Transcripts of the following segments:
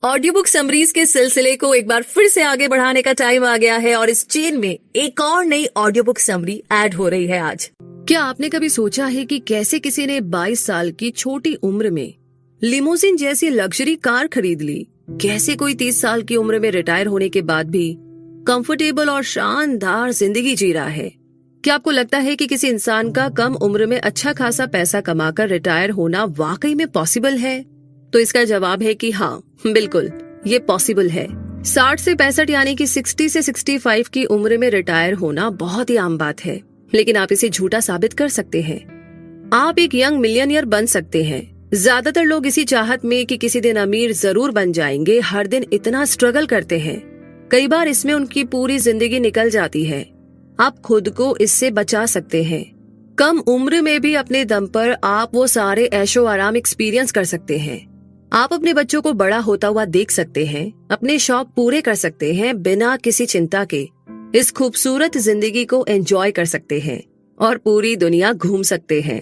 Audio book summaries के सिलसिले को एक बार फिर से आगे बढ़ाने का टाइम आ गया है और इस चेन में एक और नई ऑडियो बुक समरी ऐड हो रही है आज। क्या आपने कभी सोचा है कि कैसे किसी ने 22 साल की छोटी उम्र में लिमोजिन जैसी लग्जरी कार खरीद ली? कैसे कोई 30 साल की उम्र में रिटायर होने के बाद भी कंफर्टेबल और शानदार जिंदगी जी रहा है? क्या आपको लगता है कि किसी इंसान का कम उम्र में अच्छा खासा पैसा कमाकर रिटायर होना वाकई में पॉसिबल है? तो इसका जवाब है कि हाँ, बिल्कुल ये पॉसिबल है। 60 से 65 यानी कि 60 से 65 की उम्र में रिटायर होना बहुत ही आम बात है, लेकिन आप इसे झूठा साबित कर सकते हैं। आप एक यंग मिलियनियर बन सकते हैं। ज्यादातर लोग इसी चाहत में कि किसी दिन अमीर जरूर बन जाएंगे, हर दिन इतना स्ट्रगल करते हैं। कई बार इसमें उनकी पूरी जिंदगी निकल जाती है। आप खुद को इससे बचा सकते हैं। कम उम्र में भी अपने दम पर आप वो सारे ऐशो आराम एक्सपीरियंस कर सकते हैं। आप अपने बच्चों को बड़ा होता हुआ देख सकते हैं, अपने शौक पूरे कर सकते हैं बिना किसी चिंता के। इस खूबसूरत जिंदगी को एंजॉय कर सकते हैं और पूरी दुनिया घूम सकते हैं।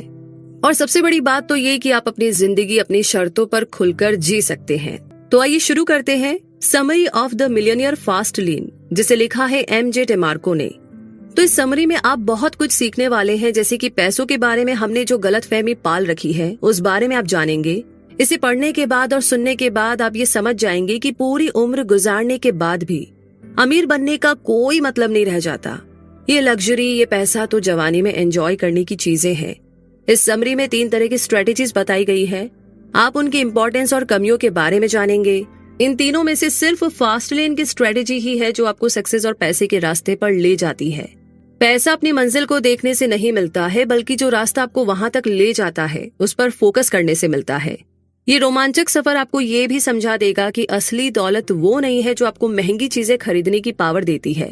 और सबसे बड़ी बात तो ये कि आप अपनी जिंदगी अपनी शर्तों पर खुलकर जी सकते हैं। तो आइए शुरू करते हैं summary of the millionaire fast lane, जिसे लिखा है एमजे डेमार्को ने। तो इस समरी में आप बहुत कुछ सीखने वाले हैं, जैसे कि पैसों के बारे में हमने जो गलतफहमी पाल रखी है उस बारे में आप जानेंगे। इसे पढ़ने के बाद और सुनने के बाद आप ये समझ जाएंगे कि पूरी उम्र गुजारने के बाद भी अमीर बनने का कोई मतलब नहीं रह जाता। ये लग्जरी, ये पैसा तो जवानी में एंजॉय करने की चीजें हैं। इस समरी में 3 तरह की स्ट्रेटेजीज बताई गई है। आप उनकी इम्पोर्टेंस और कमियों के बारे में जानेंगे। इन तीनों में से सिर्फ फास्ट लेन की स्ट्रेटेजी ही है जो आपको सक्सेस और पैसे के रास्ते पर ले जाती है। पैसा अपनी मंजिल को देखने से नहीं मिलता है, बल्कि जो रास्ता आपको वहां तक ले जाता है उस पर फोकस करने से मिलता है। ये रोमांचक सफर आपको ये भी समझा देगा कि असली दौलत वो नहीं है जो आपको महंगी चीजें खरीदने की पावर देती है,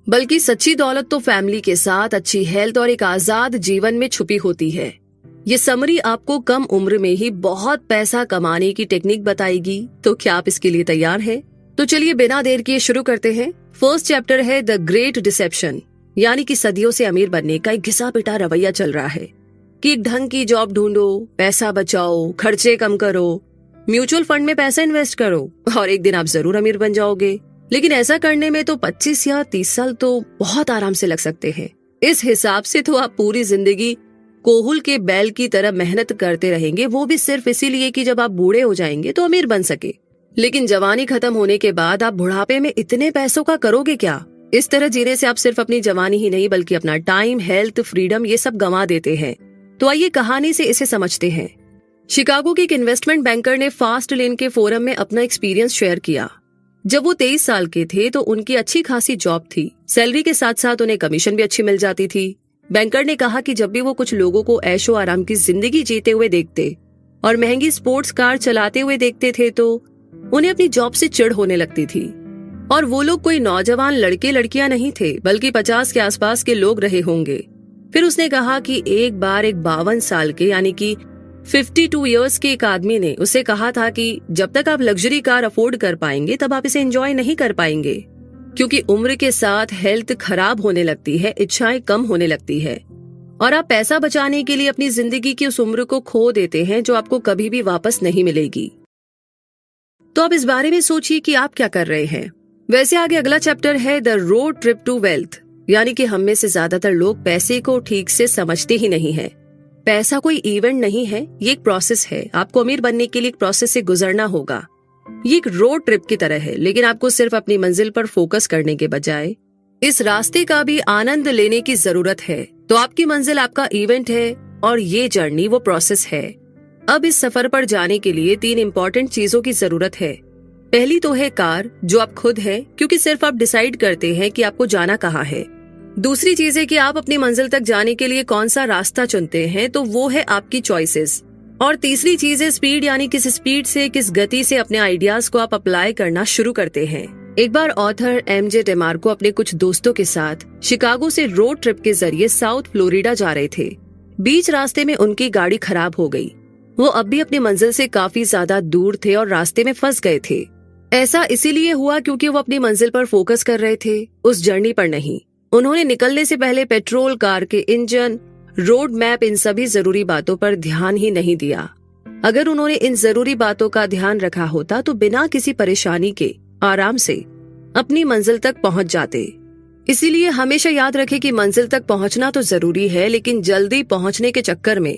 बल्कि सच्ची दौलत तो फैमिली के साथ अच्छी हेल्थ और एक आजाद जीवन में छुपी होती है। ये समरी आपको कम उम्र में ही बहुत पैसा कमाने की टेक्निक बताएगी। तो क्या आप इसके लिए तैयार हैं? तो चलिए बिना देर किए शुरू करते हैं। फर्स्ट चैप्टर है द ग्रेट डिसेप्शन, यानी कि सदियों से अमीर बनने का एक घिसा पिटा रवैया चल रहा है कि एक ढंग की जॉब ढूंढो, पैसा बचाओ, खर्चे कम करो, म्यूचुअल फंड में पैसा इन्वेस्ट करो और एक दिन आप जरूर अमीर बन जाओगे। लेकिन ऐसा करने में तो 25 या 30 साल तो बहुत आराम से लग सकते हैं। इस हिसाब से तो आप पूरी जिंदगी कोहुल के बैल की तरह मेहनत करते रहेंगे, वो भी सिर्फ इसीलिए कि जब आप बूढ़े हो जाएंगे तो अमीर बन सके। लेकिन जवानी खत्म होने के बाद आप बुढ़ापे में इतने पैसों का करोगे क्या? इस तरह जीने से आप सिर्फ अपनी जवानी ही नहीं बल्कि अपना टाइम, हेल्थ, फ्रीडम ये सब गंवा देते हैं। तो आइए कहानी से इसे समझते हैं। शिकागो के एक इन्वेस्टमेंट बैंकर ने फास्ट लेन के फोरम में अपना एक्सपीरियंस शेयर किया। जब वो 23 साल के थे तो उनकी अच्छी खासी जॉब थी। सैलरी के साथ साथ उन्हें कमीशन भी अच्छी मिल जाती थी। बैंकर ने कहा कि जब भी वो कुछ लोगों को ऐशो आराम की जिंदगी जीते हुए देखते और महंगी स्पोर्ट्स कार चलाते हुए देखते थे तो उन्हें अपनी जॉब से चिढ़ होने लगती थी। और वो लोग कोई नौजवान लड़के लड़कियां नहीं थे, बल्कि 50 के आसपास के लोग रहे होंगे। फिर उसने कहा कि एक बार एक 52 साल के यानी कि 52 इयर्स के एक आदमी ने उसे कहा था कि जब तक आप लग्जरी कार अफोर्ड कर पाएंगे तब आप इसे एंजॉय नहीं कर पाएंगे, क्योंकि उम्र के साथ हेल्थ खराब होने लगती है, इच्छाएं कम होने लगती है और आप पैसा बचाने के लिए अपनी जिंदगी की उस उम्र को खो देते हैं जो आपको कभी भी वापस नहीं मिलेगी। तो अब इस बारे में सोचिए कि आप क्या कर रहे हैं। वैसे आगे अगला चैप्टर है the road trip to wealth, यानी कि हम में से ज्यादातर लोग पैसे को ठीक से समझते ही नहीं है। पैसा कोई इवेंट नहीं है, ये एक प्रोसेस है। आपको अमीर बनने के लिए एक प्रोसेस से गुजरना होगा। ये एक रोड ट्रिप की तरह है, लेकिन आपको सिर्फ अपनी मंजिल पर फोकस करने के बजाय इस रास्ते का भी आनंद लेने की जरूरत है। तो आपकी मंजिल आपका इवेंट है और ये जर्नी वो प्रोसेस है। अब इस सफर पर जाने के लिए 3 इंपॉर्टेंट चीजों की जरूरत है। पहली तो है कार, जो आप खुद है, क्योंकि सिर्फ आप डिसाइड करते हैं कि आपको जाना कहाँ है। दूसरी चीज है कि आप अपनी मंजिल तक जाने के लिए कौन सा रास्ता चुनते हैं, तो वो है आपकी चॉइसेस। और तीसरी चीज है स्पीड, यानी किस स्पीड से, किस गति से अपने आइडियाज को आप अप्लाई करना शुरू करते हैं। एक बार ऑथर एमजे डेमार्को अपने कुछ दोस्तों के साथ शिकागो से रोड ट्रिप के जरिए साउथ फ्लोरिडा जा रहे थे। बीच रास्ते में उनकी गाड़ी खराब हो गई। वो अब भी अपनी मंजिल से काफी ज्यादा दूर थे और रास्ते में फंस गए थे। ऐसा इसीलिए हुआ क्योंकि वो अपनी मंजिल पर फोकस कर रहे थे, उस जर्नी पर नहीं। उन्होंने निकलने से पहले पेट्रोल, कार के इंजन, रोड मैप, इन सभी जरूरी बातों पर ध्यान ही नहीं दिया। अगर उन्होंने इन जरूरी बातों का ध्यान रखा होता तो बिना किसी परेशानी के आराम से अपनी मंजिल तक पहुंच जाते। इसीलिए हमेशा याद रखें कि मंजिल तक पहुंचना तो जरूरी है, लेकिन जल्दी पहुंचने के चक्कर में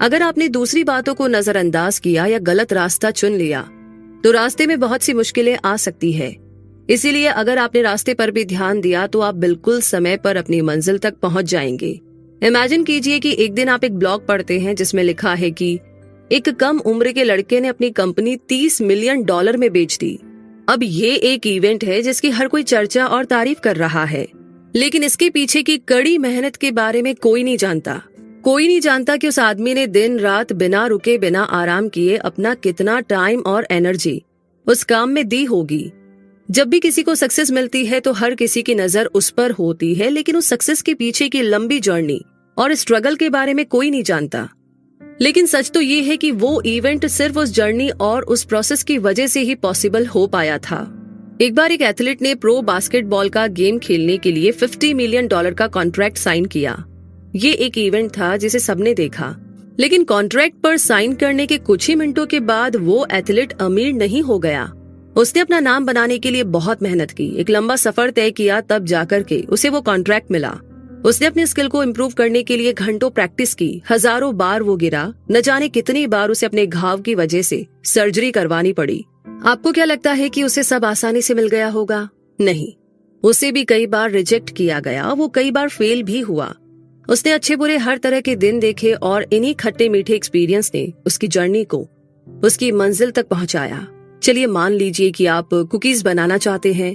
अगर आपने दूसरी बातों को नजरअंदाज किया या गलत रास्ता चुन लिया तो रास्ते में बहुत सी मुश्किलें आ सकती है। इसीलिए अगर आपने रास्ते पर भी ध्यान दिया तो आप बिल्कुल समय पर अपनी मंजिल तक पहुंच जाएंगे। इमेजिन कीजिए कि एक दिन आप एक ब्लॉग पढ़ते हैं जिसमें लिखा है कि एक कम उम्र के लड़के ने अपनी कंपनी $30 मिलियन में बेच दी। अब ये एक इवेंट है जिसकी हर कोई चर्चा और तारीफ कर रहा है, लेकिन इसके पीछे की कड़ी मेहनत के बारे में कोई नहीं जानता। कोई नहीं जानता कि उस आदमी ने दिन रात बिना रुके बिना आराम किए अपना कितना टाइम और एनर्जी उस काम में दी होगी। जब भी किसी को सक्सेस मिलती है तो हर किसी की नजर उस पर होती है, लेकिन उस सक्सेस के पीछे की लंबी जर्नी और स्ट्रगल के बारे में कोई नहीं जानता। लेकिन सच तो ये है कि वो इवेंट सिर्फ उस जर्नी और उस प्रोसेस की वजह से ही पॉसिबल हो पाया था। एक बार एक एथलीट ने प्रो बास्केटबॉल का गेम खेलने के लिए $50 मिलियन का कॉन्ट्रैक्ट साइन किया। ये एक इवेंट था जिसे सबने देखा, लेकिन कॉन्ट्रैक्ट पर साइन करने के कुछ ही मिनटों के बाद वो एथलीट अमीर नहीं हो गया। उसने अपना नाम बनाने के लिए बहुत मेहनत की, एक लंबा सफर तय किया, तब जाकर के उसे वो कॉन्ट्रैक्ट मिला। उसने अपने स्किल को इम्प्रूव करने के लिए घंटों प्रैक्टिस की, हजारों बार वो गिरा, न जाने कितनी बार उसे अपने घाव की वजह से सर्जरी करवानी पड़ी। आपको क्या लगता है कि उसे सब आसानी से मिल गया होगा? नहीं, उसे भी कई बार रिजेक्ट किया गया, वो कई बार फेल भी हुआ। उसने अच्छे बुरे हर तरह के दिन देखे और इन्हीं खट्टे मीठे एक्सपीरियंस ने उसकी जर्नी को उसकी मंजिल तक पहुंचाया। चलिए मान लीजिए कि आप कुकीज बनाना चाहते हैं।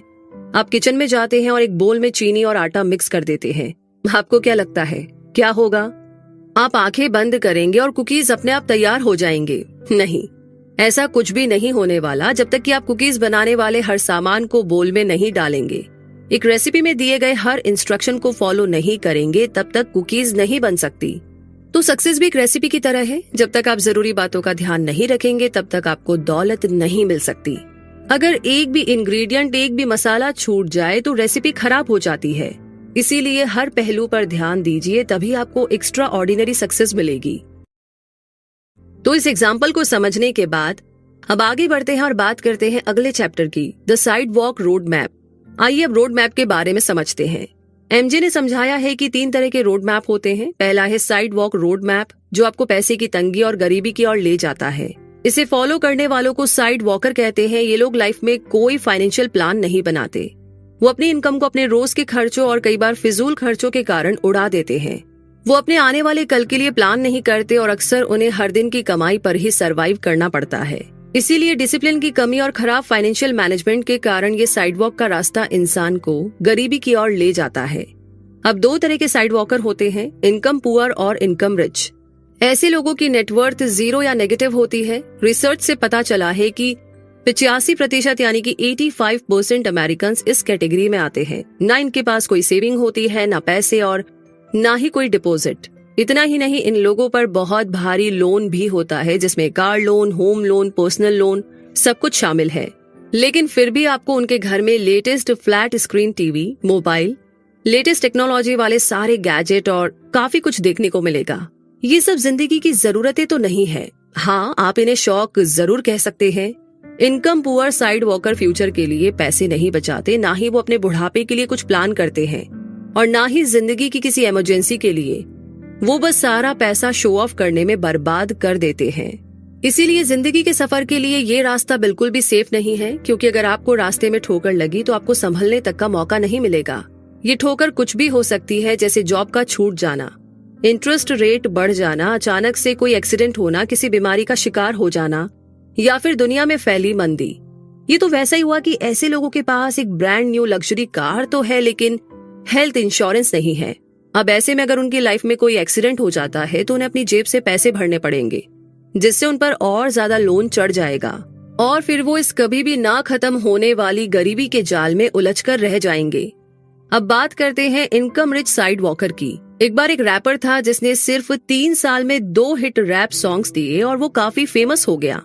आप किचन में जाते हैं और एक बोल में चीनी और आटा मिक्स कर देते हैं। आपको क्या लगता है क्या होगा? आप आंखें बंद करेंगे और कुकीज अपने आप तैयार हो जाएंगे? नहीं, ऐसा कुछ भी नहीं होने वाला जब तक कि आप कुकीज बनाने वाले हर सामान को बोल में नहीं डालेंगे, एक रेसिपी में दिए गए हर इंस्ट्रक्शन को फॉलो नहीं करेंगे, तब तक कुकीज नहीं बन सकती। तो सक्सेस भी एक रेसिपी की तरह है। जब तक आप जरूरी बातों का ध्यान नहीं रखेंगे तब तक आपको दौलत नहीं मिल सकती। अगर एक भी इंग्रेडिएंट, एक भी मसाला छूट जाए तो रेसिपी खराब हो जाती है। इसीलिए हर पहलू पर ध्यान दीजिए, तभी आपको एक्स्ट्रा ऑर्डिनरी सक्सेस मिलेगी। तो इस एग्जाम्पल को समझने के बाद अब आगे बढ़ते हैं और बात करते हैं अगले चैप्टर की, the side walk road map. आइए अब रोड मैप के बारे में समझते हैं। एमजे ने समझाया है कि 3 तरह के रोड मैप होते हैं। पहला है साइड वॉक रोड मैप, जो आपको पैसे की तंगी और गरीबी की ओर ले जाता है। इसे फॉलो करने वालों को साइड वॉकर कहते हैं। ये लोग लाइफ में कोई फाइनेंशियल प्लान नहीं बनाते। वो अपनी इनकम को अपने रोज के खर्चों और कई बार फिजूल खर्चों के कारण उड़ा देते हैं। वो अपने आने वाले कल के लिए प्लान नहीं करते और अक्सर उन्हें हर दिन की कमाई पर ही सरवाइव करना पड़ता है। इसीलिए डिसिप्लिन की कमी और खराब फाइनेंशियल मैनेजमेंट के कारण ये साइडवॉक का रास्ता इंसान को गरीबी की ओर ले जाता है। अब 2 तरह के साइडवॉकर होते हैं, इनकम पुअर और इनकम रिच। ऐसे लोगों की नेटवर्थ 0 या नेगेटिव होती है। रिसर्च से पता चला है कि 85% यानी कि 85% अमेरिकन इस कैटेगरी में आते हैं। ना इनके पास कोई सेविंग होती है, ना पैसे और ना ही कोई डिपॉजिट। इतना ही नहीं, इन लोगों पर बहुत भारी लोन भी होता है, जिसमें car loan, home loan, personal loan सब कुछ शामिल है। लेकिन फिर भी आपको उनके घर में latest flat screen TV, mobile, latest technology वाले सारे गैजेट और काफी कुछ देखने को मिलेगा। ये सब जिंदगी की जरूरतें तो नहीं है। हाँ, आप इन्हें शौक जरूर कह सकते हैं। Income poor side walker future के लिए पैसे नहीं बचाते, ना ही वो अपने बुढ़ापे के लिए कुछ प्लान करते हैं और ना ही जिंदगी की किसी इमरजेंसी के लिए। वो बस सारा पैसा शो ऑफ करने में बर्बाद कर देते हैं। इसीलिए जिंदगी के सफर के लिए ये रास्ता बिल्कुल भी सेफ नहीं है, क्योंकि अगर आपको रास्ते में ठोकर लगी तो आपको संभलने तक का मौका नहीं मिलेगा। ये ठोकर कुछ भी हो सकती है, जैसे जॉब का छूट जाना, इंटरेस्ट रेट बढ़ जाना, अचानक से कोई एक्सीडेंट होना, किसी बीमारी का शिकार हो जाना या फिर दुनिया में फैली मंदी। ये तो वैसा ही हुआ कि ऐसे लोगों के पास एक ब्रांड न्यू लग्जरी कार तो है, लेकिन हेल्थ इंश्योरेंस नहीं है। अब ऐसे में अगर उनकी लाइफ में कोई एक्सीडेंट हो जाता है तो उन्हें अपनी जेब से पैसे भरने पड़ेंगे, जिससे उन पर और ज्यादा लोन चढ़ जाएगा और फिर वो इस कभी भी ना खत्म होने वाली गरीबी के जाल में उलझकर रह जाएंगे। अब बात करते हैं इनकम रिच साइड वॉकर की। एक बार एक रैपर था जिसने सिर्फ 3 साल में 2 हिट रैप सॉन्ग्स दिए और वो काफी फेमस हो गया,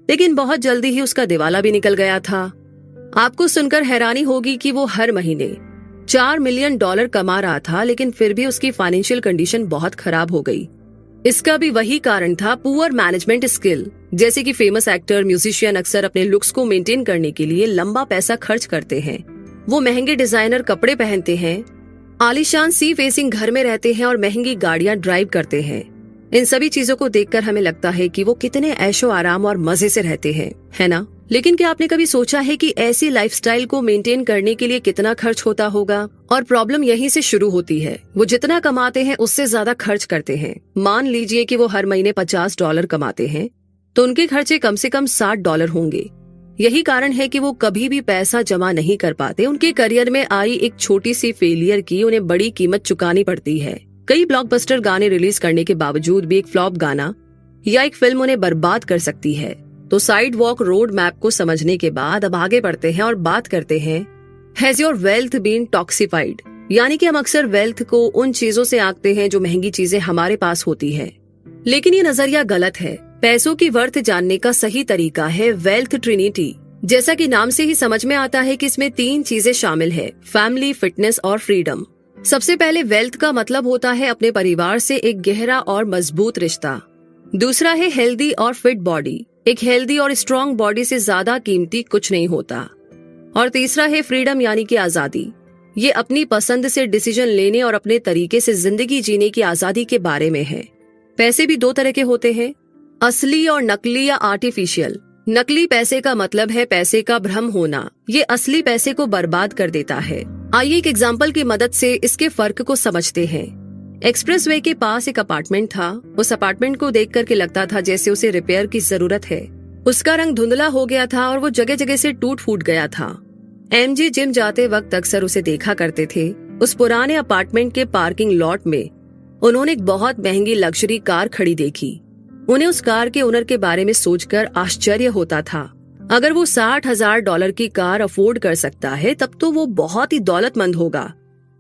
लेकिन बहुत जल्दी ही उसका दिवाला भी निकल गया था। आपको सुनकर हैरानी होगी कि वो हर महीने $4 मिलियन कमा रहा था, लेकिन फिर भी उसकी फाइनेंशियल कंडीशन बहुत खराब हो गई। इसका भी वही कारण था, पुअर मैनेजमेंट स्किल। जैसे कि फेमस एक्टर, म्यूजिशियन अक्सर अपने लुक्स को मेंटेन करने के लिए लंबा पैसा खर्च करते हैं। वो महंगे डिजाइनर कपड़े पहनते हैं, आलीशान सी फेसिंग घर में रहते हैं और महंगी गाड़ियां ड्राइव करते हैं। इन सभी चीजों को देखकर हमें लगता है कि वो कितने ऐशो आराम और मजे से रहते हैं, है ना? लेकिन क्या आपने कभी सोचा है कि ऐसी लाइफस्टाइल को मेंटेन करने के लिए कितना खर्च होता होगा? और प्रॉब्लम यहीं से शुरू होती है। वो जितना कमाते हैं उससे ज्यादा खर्च करते हैं। मान लीजिए कि वो हर महीने $50 कमाते हैं, तो उनके खर्चे कम से कम $60 होंगे। यही कारण है कि वो कभी भी पैसा जमा नहीं कर पाते। उनके करियर में आई एक छोटी सी फेलियर की उन्हें बड़ी कीमत चुकानी पड़ती है। कई ब्लॉकबस्टर गाने रिलीज करने के बावजूद भी एक फ्लॉप गाना या एक फिल्म उन्हें बर्बाद कर सकती है। तो साइड वॉक रोड मैप को समझने के बाद अब आगे बढ़ते हैं और बात करते हैं, हैज योर वेल्थ बीन टॉक्सिफाइड? यानी कि हम अक्सर वेल्थ को उन चीजों से आंकते हैं जो महंगी चीजें हमारे पास होती है, लेकिन ये नजरिया गलत है। पैसों की वर्थ जानने का सही तरीका है वेल्थ ट्रिनिटी। जैसा कि नाम से ही समझ में आता है कि इसमें 3 चीजें शामिल है, फैमिली, फिटनेस और फ्रीडम। सबसे पहले वेल्थ का मतलब होता है अपने परिवार से एक गहरा और मजबूत रिश्ता। दूसरा है हेल्दी और फिट बॉडी। एक हेल्दी और स्ट्रॉन्ग बॉडी से ज्यादा कीमती कुछ नहीं होता। और तीसरा है फ्रीडम, यानी कि आजादी। ये अपनी पसंद से डिसीजन लेने और अपने तरीके से जिंदगी जीने की आजादी के बारे में है। पैसे भी 2 तरह के होते हैं, असली और नकली या आर्टिफिशियल। नकली पैसे का मतलब है पैसे का भ्रम होना। ये असली पैसे को बर्बाद कर देता है। आइए एक एग्जाम्पल की मदद से इसके फर्क को समझते हैं। एक्सप्रेसवे के पास एक अपार्टमेंट था। उस अपार्टमेंट को देख करके लगता था जैसे उसे रिपेयर की जरूरत है। उसका रंग धुंधला हो गया था और वो जगह जगह से टूट फूट गया था। एमजी जिम जाते वक्त अक्सर उसे देखा करते थे। उस पुराने अपार्टमेंट के पार्किंग लॉट में उन्होंने एक बहुत महंगी लग्जरी कार खड़ी देखी। उन्हें उस कार के ओनर के बारे में सोचकर आश्चर्य होता था। अगर वो $60,000 की कार अफोर्ड कर सकता है तब तो वो बहुत ही दौलतमंद होगा।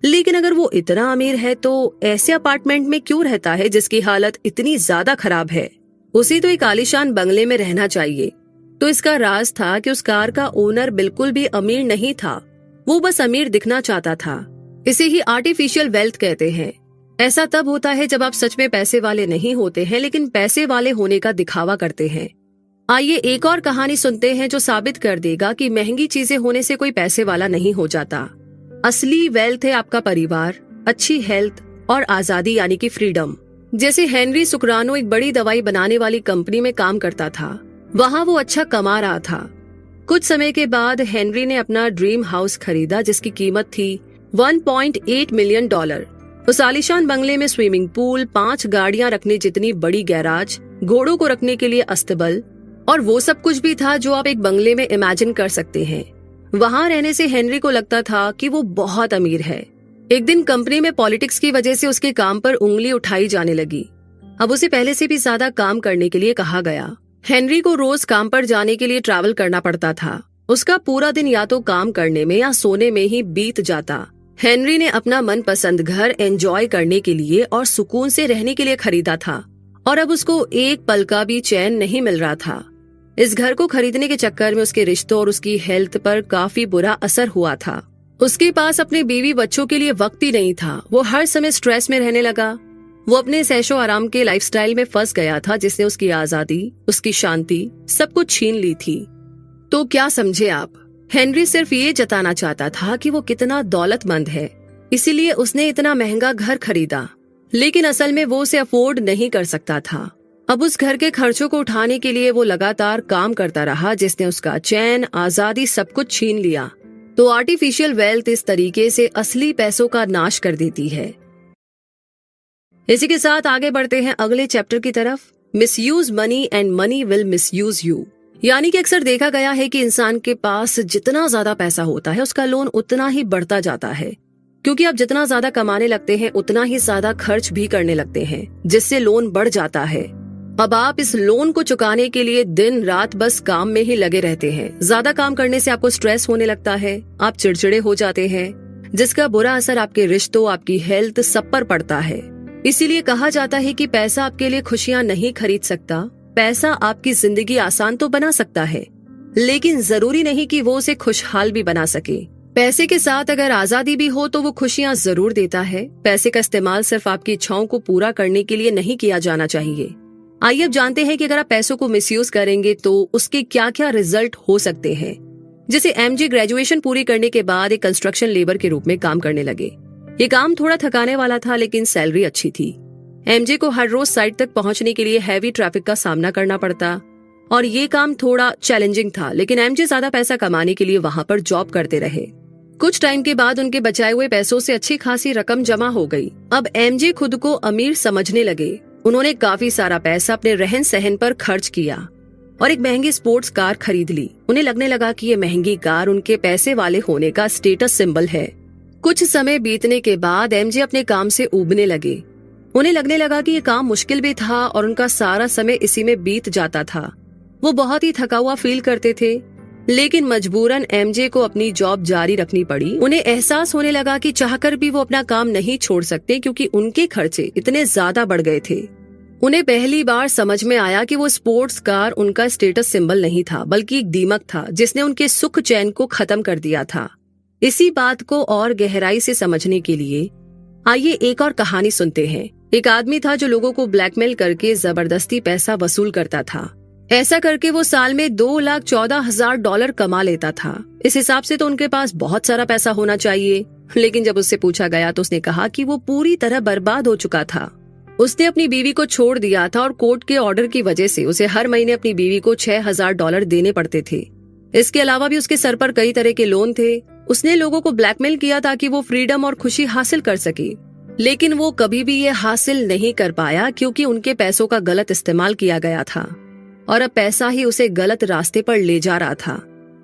लेकिन अगर वो इतना अमीर है तो ऐसे अपार्टमेंट में क्यों रहता है जिसकी हालत इतनी ज्यादा खराब है? उसे तो एक आलीशान बंगले में रहना चाहिए। तो इसका राज था कि उस कार का ओनर बिल्कुल भी अमीर नहीं था, वो बस अमीर दिखना चाहता था। इसे ही आर्टिफिशियल वेल्थ कहते हैं। ऐसा तब होता है जब आप सच में पैसे वाले नहीं होते हैं, लेकिन पैसे वाले होने का दिखावा करते हैं। आइए एक और कहानी सुनते हैं जो साबित कर देगा कि महंगी चीजें होने से कोई पैसे वाला नहीं हो जाता। असली वेल्थ है आपका परिवार, अच्छी हेल्थ और आजादी, यानी कि फ्रीडम। जैसे हेनरी सुकरानो एक बड़ी दवाई बनाने वाली कंपनी में काम करता था। वहाँ वो अच्छा कमा रहा था। कुछ समय के बाद हेनरी ने अपना ड्रीम हाउस खरीदा जिसकी कीमत थी $1.8 मिलियन। उस आलीशान बंगले में स्विमिंग पूल, 5 गाड़ियां रखने जितनी बड़ी गैराज, घोड़ों को रखने के लिए अस्तबल और वो सब कुछ भी था जो आप एक बंगले में इमेजिन कर सकते हैं। वहाँ रहने से हेनरी को लगता था कि वो बहुत अमीर है। एक दिन कंपनी में पॉलिटिक्स की वजह से उसके काम पर उंगली उठाई जाने लगी। अब उसे पहले से भी ज्यादा काम करने के लिए कहा गया। हेनरी को रोज काम पर जाने के लिए ट्रैवल करना पड़ता था। उसका पूरा दिन या तो काम करने में या सोने में ही बीत जाता। हेनरी ने अपना मनपसंद घर एंजॉय करने के लिए और सुकून से रहने के लिए खरीदा था और अब उसको एक पल का भी चैन नहीं मिल रहा था। इस घर को खरीदने के चक्कर में उसके रिश्तों और उसकी हेल्थ पर काफी बुरा असर हुआ था। उसके पास अपने बीवी बच्चों के लिए वक्त ही नहीं था। वो हर समय स्ट्रेस में रहने लगा। वो अपने ऐशो आराम के लाइफस्टाइल में फंस गया था जिसने उसकी आजादी, उसकी शांति सब कुछ छीन ली थी। तो क्या समझे आप? हेनरी सिर्फ ये जताना चाहता था कि वो कितना दौलतमंद है, इसीलिए उसने इतना महंगा घर खरीदा, लेकिन असल में वो उसे अफोर्ड नहीं कर सकता था। अब उस घर के खर्चों को उठाने के लिए वो लगातार काम करता रहा जिसने उसका चैन, आजादी सब कुछ छीन लिया। तो आर्टिफिशियल वेल्थ इस तरीके से असली पैसों का नाश कर देती है। इसी के साथ आगे बढ़ते हैं अगले चैप्टर की तरफ, misuse money and money will misuse you. यानी कि अक्सर देखा गया है कि इंसान के पास जितना ज्यादा पैसा होता है उसका लोन उतना ही बढ़ता जाता है, क्योंकि आप जितना ज्यादा कमाने लगते हैं उतना ही ज्यादा खर्च भी करने लगते हैं, जिससे लोन बढ़ जाता है। अब आप इस लोन को चुकाने के लिए दिन रात बस काम में ही लगे रहते हैं। ज्यादा काम करने से आपको स्ट्रेस होने लगता है, आप चिड़चिड़े हो जाते हैं, जिसका बुरा असर आपके रिश्तों, आपकी हेल्थ सब पर पड़ता है। इसीलिए कहा जाता है कि पैसा आपके लिए खुशियां नहीं खरीद सकता। पैसा आपकी जिंदगी आसान तो बना सकता है, लेकिन जरूरी नहीं कि वो उसे खुशहाल भी बना सके। पैसे के साथ अगर आजादी भी हो तो वो खुशियां जरूर देता है। पैसे का इस्तेमाल सिर्फ आपकी इच्छाओं को पूरा करने के लिए नहीं किया जाना चाहिए। आइए अब जानते हैं कि अगर आप पैसों को मिसयूज करेंगे तो उसके क्या क्या रिजल्ट हो सकते हैं। जैसे एमजे ग्रेजुएशन पूरी करने के बाद एक कंस्ट्रक्शन लेबर के रूप में काम करने लगे। ये काम थोड़ा थकाने वाला था लेकिन सैलरी अच्छी थी। एमजे को हर रोज साइट तक पहुंचने के लिए हैवी ट्रैफिक का सामना करना पड़ता और ये काम थोड़ा चैलेंजिंग था, लेकिन एमजे ज्यादा पैसा कमाने के लिए वहां पर जॉब करते रहे। कुछ टाइम के बाद उनके बचाए हुए पैसों से अच्छी खासी रकम जमा हो गई। अब एमजे खुद को अमीर समझने लगे। उन्होंने काफी सारा पैसा अपने रहन सहन पर खर्च किया और एक महंगी स्पोर्ट्स कार खरीद ली। उन्हें लगने लगा कि ये महंगी कार उनके पैसे वाले होने का स्टेटस सिंबल है। कुछ समय बीतने के बाद एमजे अपने काम से ऊबने लगे। उन्हें लगने लगा कि ये काम मुश्किल भी था और उनका सारा समय इसी में बीत जाता था। वो बहुत ही थका हुआ फील करते थे, लेकिन मजबूरन एमजे को अपनी जॉब जारी रखनी पड़ी। उन्हें एहसास होने लगा कि चाहकर भी वो अपना काम नहीं छोड़ सकते क्योंकि उनके खर्चे इतने ज्यादा बढ़ गए थे। उन्हें पहली बार समझ में आया कि वो स्पोर्ट्स कार उनका स्टेटस सिंबल नहीं था, बल्कि एक दीमक था जिसने उनके सुख चैन को खत्म कर दिया था। इसी बात को और गहराई से समझने के लिए आइए एक और कहानी सुनते हैं। एक आदमी था जो लोगों को ब्लैकमेल करके जबरदस्ती पैसा वसूल करता था। ऐसा करके वो साल में $2,14,000 कमा लेता था। इस हिसाब से तो उनके पास बहुत सारा पैसा होना चाहिए, लेकिन जब उससे पूछा गया तो उसने कहा कि वो पूरी तरह बर्बाद हो चुका था। उसने अपनी बीवी को छोड़ दिया था और कोर्ट के ऑर्डर की वजह से उसे हर महीने अपनी बीवी को $6,000 देने पड़ते थे। इसके अलावा भी उसके सर पर कई तरह के लोन थे। उसने लोगों को ब्लैकमेल किया ताकि वो फ्रीडम और खुशी हासिल कर सके, लेकिन वो कभी भी ये हासिल नहीं कर पाया क्योंकि उनके पैसों का गलत इस्तेमाल किया गया था और अब पैसा ही उसे गलत रास्ते पर ले जा रहा था।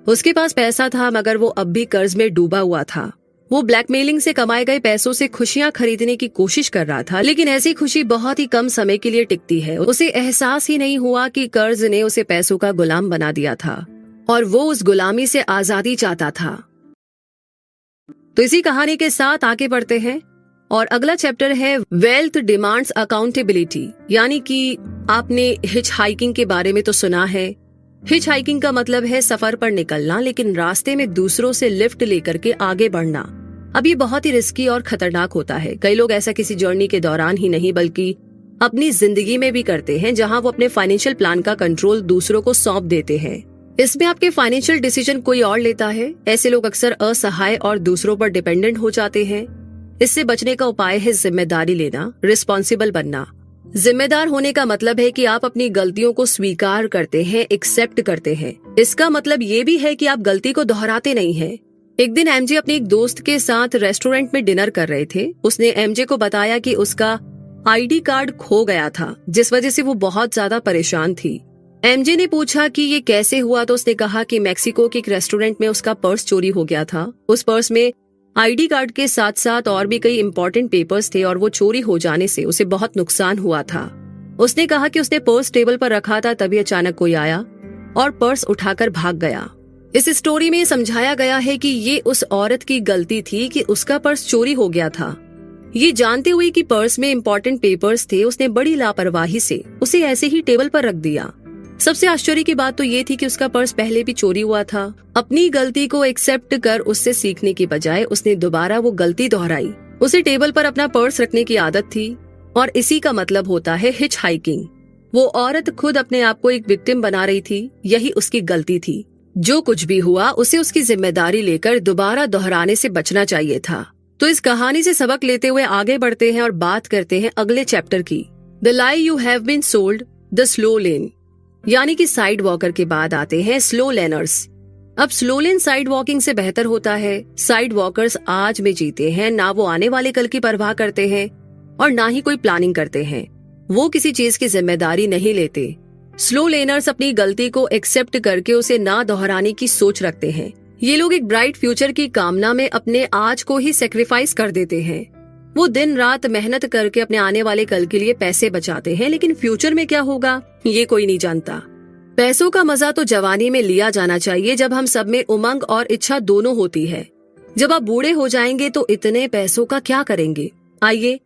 उसके पास पैसा था मगर वो अब भी कर्ज में डूबा हुआ था। वो ब्लैकमेलिंग से कमाए गए पैसों से खुशियां खरीदने की कोशिश कर रहा था, लेकिन ऐसी खुशी बहुत ही कम समय के लिए टिकती है। उसे एहसास ही नहीं हुआ कि कर्ज ने उसे पैसों का गुलाम बना दिया था और वो उस गुलामी से आजादी चाहता था। तो इसी कहानी के साथ आगे बढ़ते हैं और अगला चैप्टर है वेल्थ डिमांड्स अकाउंटेबिलिटी। यानी कि आपने हिच हाइकिंग के बारे में तो सुना है। हिच हाइकिंग का मतलब है सफर पर निकलना लेकिन रास्ते में दूसरों से लिफ्ट लेकर के आगे बढ़ना। अब ये बहुत ही रिस्की और खतरनाक होता है। कई लोग ऐसा किसी जर्नी के दौरान ही नहीं बल्कि अपनी जिंदगी में भी करते हैं, जहां वो अपने फाइनेंशियल प्लान का कंट्रोल दूसरों को सौंप देते हैं। इसमें आपके फाइनेंशियल डिसीजन कोई और लेता है। ऐसे लोग अक्सर असहाय और दूसरों पर डिपेंडेंट हो जाते हैं। इससे बचने का उपाय है जिम्मेदारी लेना, रिस्पॉन्सिबल बनना। जिम्मेदार होने का मतलब है कि आप अपनी गलतियों को स्वीकार करते हैं, एक्सेप्ट करते हैं। इसका मतलब ये भी है कि आप गलती को दोहराते नहीं हैं। एक दिन एमजे अपने एक दोस्त के साथ रेस्टोरेंट में डिनर कर रहे थे। उसने एमजे को बताया कि उसका आईडी कार्ड खो गया था, जिस वजह से वो बहुत ज्यादा परेशान थी। एमजे ने पूछा कि ये कैसे हुआ तो उसने कहा कि मैक्सिको के एक रेस्टोरेंट में उसका पर्स चोरी हो गया था। उस पर्स में आईडी कार्ड के साथ साथ और भी कई इंपॉर्टेंट पेपर्स थे और वो चोरी हो जाने से उसे बहुत नुकसान हुआ था। उसने कहा कि उसने पर्स टेबल पर रखा था, तभी अचानक कोई आया और पर्स उठाकर भाग गया। इस स्टोरी में समझाया गया है कि ये उस औरत की गलती थी कि उसका पर्स चोरी हो गया था। ये जानते हुए कि पर्स में इंपॉर्टेंट पेपर्स थे, उसने बड़ी लापरवाही से उसे ऐसे ही टेबल पर रख दिया। सबसे आश्चर्य की बात तो ये थी कि उसका पर्स पहले भी चोरी हुआ था। अपनी गलती को एक्सेप्ट कर उससे सीखने की बजाय उसने दोबारा वो गलती दोहराई। उसे टेबल पर अपना पर्स रखने की आदत थी और इसी का मतलब होता है हिच हाइकिंग। वो औरत खुद अपने आप को एक विक्टिम बना रही थी। यही उसकी गलती थी। जो कुछ भी हुआ उसे उसकी जिम्मेदारी लेकर दोबारा दोहराने से बचना चाहिए था। तो इस कहानी से सबक लेते हुए आगे बढ़ते हैं और बात करते हैं अगले चैप्टर की, the lie you have been sold, the slow lane. यानी कि साइड वॉकर के बाद आते हैं स्लो लेनर्स। अब स्लो लेन साइड वॉकिंग से बेहतर होता है। साइड वॉकर्स आज में जीते हैं, ना वो आने वाले कल की परवाह करते हैं और ना ही कोई प्लानिंग करते हैं। वो किसी चीज की जिम्मेदारी नहीं लेते। स्लो लेनर्स अपनी गलती को एक्सेप्ट करके उसे ना दोहराने की सोच रखते हैं। ये लोग एक ब्राइट फ्यूचर की कामना में अपने आज को ही सेक्रीफाइस कर देते हैं। वो दिन रात मेहनत करके अपने आने वाले कल के लिए पैसे बचाते हैं, लेकिन फ्यूचर में क्या होगा ये कोई नहीं जानता। पैसों का मजा तो जवानी में लिया जाना चाहिए, जब हम सब में उमंग और इच्छा दोनों होती है। जब आप बूढ़े हो जाएंगे तो इतने पैसों का क्या करेंगे? आइए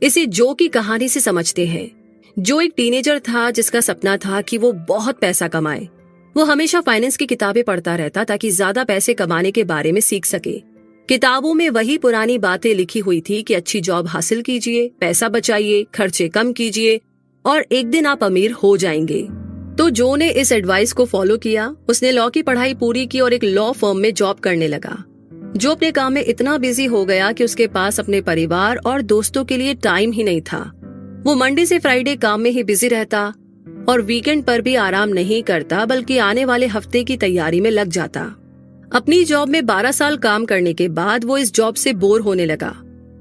इसे जो की कहानी से समझते हैं। जो एक टीनेजर था जिसका सपना था कि वो बहुत पैसा कमाए। वो हमेशा फाइनेंस की किताबें पढ़ता रहता ताकि ज्यादा पैसे कमाने के बारे में सीख सके। किताबों में वही पुरानी बातें लिखी हुई थी कि अच्छी जॉब हासिल कीजिए, पैसा बचाइए, खर्चे कम कीजिए और एक दिन आप अमीर हो जाएंगे। तो जो ने इस एडवाइस को फॉलो किया। उसने लॉ की पढ़ाई पूरी की और एक लॉ फर्म में जॉब करने लगा। जो अपने काम में इतना बिजी हो गया कि उसके पास अपने परिवार और दोस्तों के लिए टाइम ही नहीं था। वो मंडे से फ्राइडे काम में ही बिजी रहता और वीकेंड पर भी आराम नहीं करता, बल्कि आने वाले हफ्ते की तैयारी में लग जाता। अपनी जॉब में 12 साल काम करने के बाद वो इस जॉब से बोर होने लगा,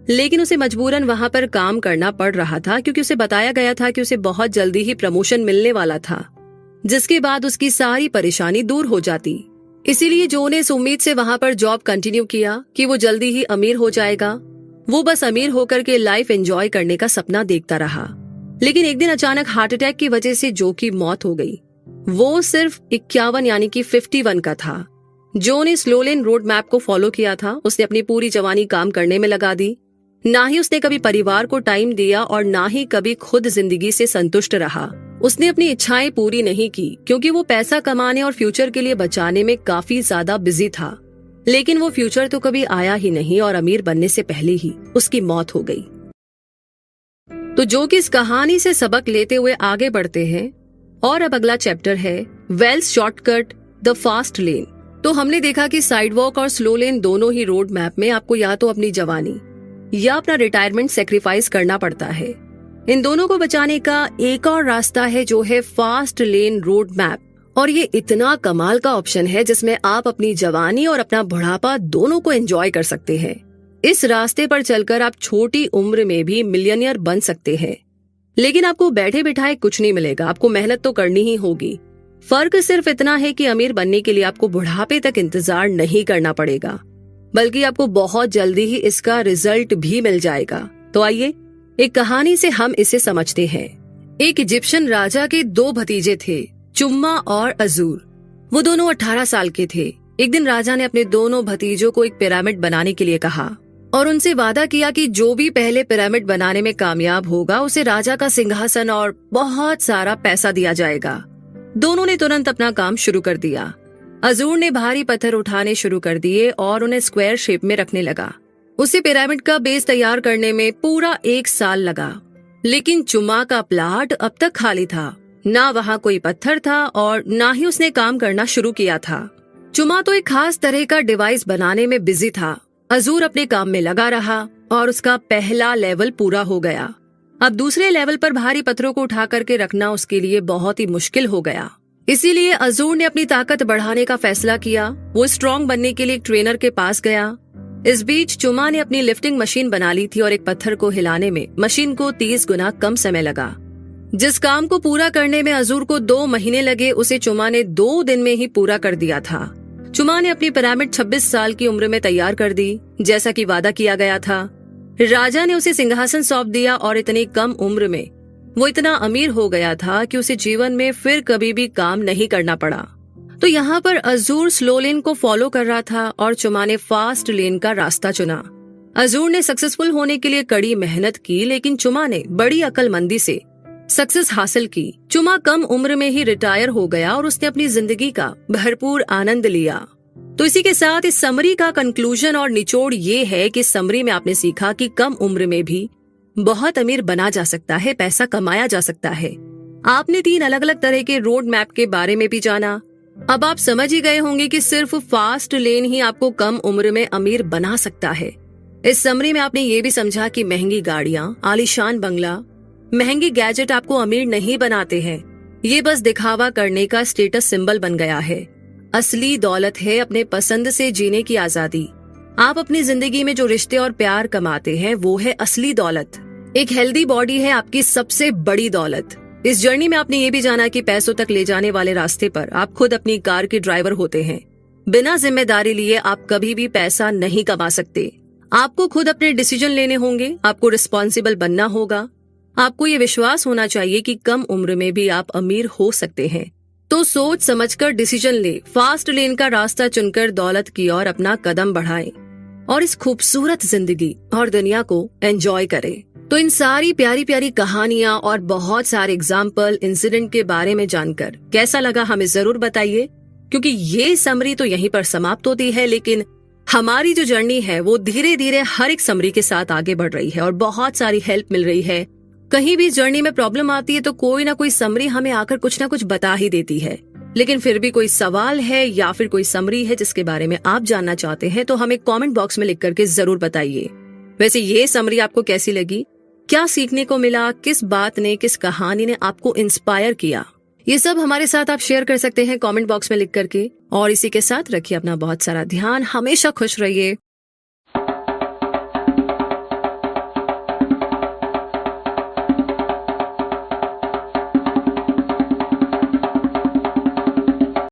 लेकिन उसे मजबूरन वहां पर काम करना पड़ रहा था, क्योंकि उसे बताया गया था कि उसे बहुत जल्दी ही प्रमोशन मिलने वाला था, जिसके बाद उसकी सारी परेशानी दूर हो जाती। इसीलिए जो ने इस उम्मीद से वहां पर जॉब कंटिन्यू किया कि वो जल्दी ही अमीर हो जाएगा। वो बस अमीर होकर के लाइफ एंजॉय करने का सपना देखता रहा। लेकिन एक दिन अचानक हार्ट अटैक की वजह से जो की मौत हो गई। वो सिर्फ 51 यानी कि 51 का था। जो ने स्लो लेन रोड मैप को फॉलो किया था। उसने अपनी पूरी जवानी काम करने में लगा दी। ना ही उसने कभी परिवार को टाइम दिया और ना ही कभी खुद जिंदगी से संतुष्ट रहा। उसने अपनी इच्छाएं पूरी नहीं की, क्योंकि वो पैसा कमाने और फ्यूचर के लिए बचाने में काफी ज्यादा बिजी था। लेकिन वो फ्यूचर तो कभी आया ही नहीं और अमीर बनने से पहले ही उसकी मौत हो गई। तो जो कि इस कहानी से सबक लेते हुए आगे बढ़ते हैं। और अब अगला चैप्टर है wealth shortcut the fast lane. तो हमने देखा कि साइड वॉक और स्लो लेन दोनों ही रोड मैप में आपको या तो अपनी जवानी या अपना रिटायरमेंट सेक्रीफाइस करना पड़ता है। इन दोनों को बचाने का एक और रास्ता है, जो है फास्ट लेन रोड मैप। और ये इतना कमाल का ऑप्शन है जिसमें आप अपनी जवानी और अपना बुढ़ापा दोनों को एंजॉय कर सकते हैं। इस रास्ते पर चलकर आप छोटी उम्र में भी मिलियनियर बन सकते हैं। लेकिन आपको बैठे बिठाए कुछ नहीं मिलेगा, आपको मेहनत तो करनी ही होगी। फर्क सिर्फ इतना है कि अमीर बनने के लिए आपको बुढ़ापे तक इंतजार नहीं करना पड़ेगा, बल्कि आपको बहुत जल्दी ही इसका रिजल्ट भी मिल जाएगा। तो आइए एक कहानी से हम इसे समझते हैं। एक इजिप्शियन राजा के 2 भतीजे थे, चुम्मा और अजूर। वो दोनों 18 साल के थे। एक दिन राजा ने अपने दोनों भतीजों को एक पिरामिड बनाने के लिए कहा और उनसे वादा किया कि जो भी पहले पिरामिड बनाने में कामयाब होगा उसे राजा का सिंहासन और बहुत सारा पैसा दिया जाएगा। दोनों ने तुरंत अपना काम शुरू कर दिया। अजूर ने भारी पत्थर उठाने शुरू कर दिए और उन्हें स्क्वायर शेप में रखने लगा। उसे पिरामिड का बेस तैयार करने में पूरा 1 साल लगा। लेकिन चुम्मा का प्लाट अब तक खाली था। ना वहाँ कोई पत्थर था और ना ही उसने काम करना शुरू किया था। चुम्मा तो एक खास तरह का डिवाइस बनाने में बिजी था। अजूर अपने काम में लगा रहा और उसका पहला लेवल पूरा हो गया। अब दूसरे लेवल पर भारी पत्थरों को उठा करके रखना उसके लिए बहुत ही मुश्किल हो गया। इसीलिए अजूर ने अपनी ताकत बढ़ाने का फैसला किया। वो स्ट्रॉन्ग बनने के लिए एक ट्रेनर के पास गया। इस बीच चुम्मा ने अपनी लिफ्टिंग मशीन बना ली थी और एक पत्थर को हिलाने में मशीन को 30 गुना कम समय लगा। जिस काम को पूरा करने में अजूर को 2 महीने लगे, उसे चुम्मा ने 2 दिन में ही पूरा कर दिया था। चुम्मा ने अपनी पिरामिड 26 साल की उम्र में तैयार कर दी, जैसा कि वादा किया गया था। राजा ने उसे सिंहासन सौंप दिया और इतनी कम उम्र में वो इतना अमीर हो गया था कि उसे जीवन में फिर कभी भी काम नहीं करना पड़ा। तो यहाँ पर अजूर स्लो लेन को फॉलो कर रहा था और चुम्मा ने फास्ट लेन का रास्ता चुना। अजूर ने सक्सेसफुल होने के लिए कड़ी मेहनत की, लेकिन चुम्मा ने बड़ी अक्लमंदी से सक्सेस हासिल की। चुम्मा कम उम्र में ही रिटायर हो गया और उसने अपनी जिंदगी का भरपूर आनंद लिया। तो इसी के साथ इस समरी का कंक्लूजन और निचोड़ ये है कि समरी में आपने सीखा कि कम उम्र में भी बहुत अमीर बना जा सकता है, पैसा कमाया जा सकता है। आपने 3 अलग अलग तरह के रोड मैप के बारे में भी जाना। अब आप समझ ही गए होंगे कि सिर्फ फास्ट लेन ही आपको कम उम्र में अमीर बना सकता है। इस समरी में आपने ये भी समझा कि महंगी गाड़ियां, आलीशान बंगला, महंगे गैजेट आपको अमीर नहीं बनाते हैं। ये बस दिखावा करने का स्टेटस सिंबल बन गया है। असली दौलत है अपने पसंद से जीने की आजादी। आप अपनी जिंदगी में जो रिश्ते और प्यार कमाते हैं वो है असली दौलत। एक हेल्दी बॉडी है आपकी सबसे बड़ी दौलत। इस जर्नी में आपने ये भी जाना कि पैसों तक ले जाने वाले रास्ते पर आप खुद अपनी कार के ड्राइवर होते हैं। बिना जिम्मेदारी लिए आप कभी भी पैसा नहीं कमा सकते। आपको खुद अपने डिसीजन लेने होंगे, आपको रिस्पॉन्सिबल बनना होगा। आपको ये विश्वास होना चाहिए कि कम उम्र में भी आप अमीर हो सकते हैं। तो सोच समझकर डिसीजन ले, फास्ट लेन का रास्ता चुनकर दौलत की ओर अपना कदम बढ़ाएं और इस खूबसूरत जिंदगी और दुनिया को एंजॉय करें। तो इन सारी प्यारी प्यारी कहानियां और बहुत सारे एग्जाम्पल, इंसिडेंट के बारे में जानकर कैसा लगा हमें जरूर बताइए, क्योंकि ये समरी तो यहीं पर समाप्त होती है, लेकिन हमारी जो जर्नी है वो धीरे धीरे हर एक समरी के साथ आगे बढ़ रही है और बहुत सारी हेल्प मिल रही है कहीं भी जर्नी में प्रॉब्लम आती है तो कोई ना कोई समरी हमें आकर कुछ ना कुछ बता ही देती है, लेकिन फिर भी कोई सवाल है या फिर कोई समरी है जिसके बारे में आप जानना चाहते हैं तो हमें कमेंट बॉक्स में लिख करके जरूर बताइए। वैसे ये समरी आपको कैसी लगी, क्या सीखने को मिला, किस बात ने, किस कहानी ने आपको इंस्पायर किया, ये सब हमारे साथ आप शेयर कर सकते हैं कमेंट बॉक्स में लिख करके। और इसी के साथ रखिए अपना बहुत सारा ध्यान, हमेशा खुश रहिए।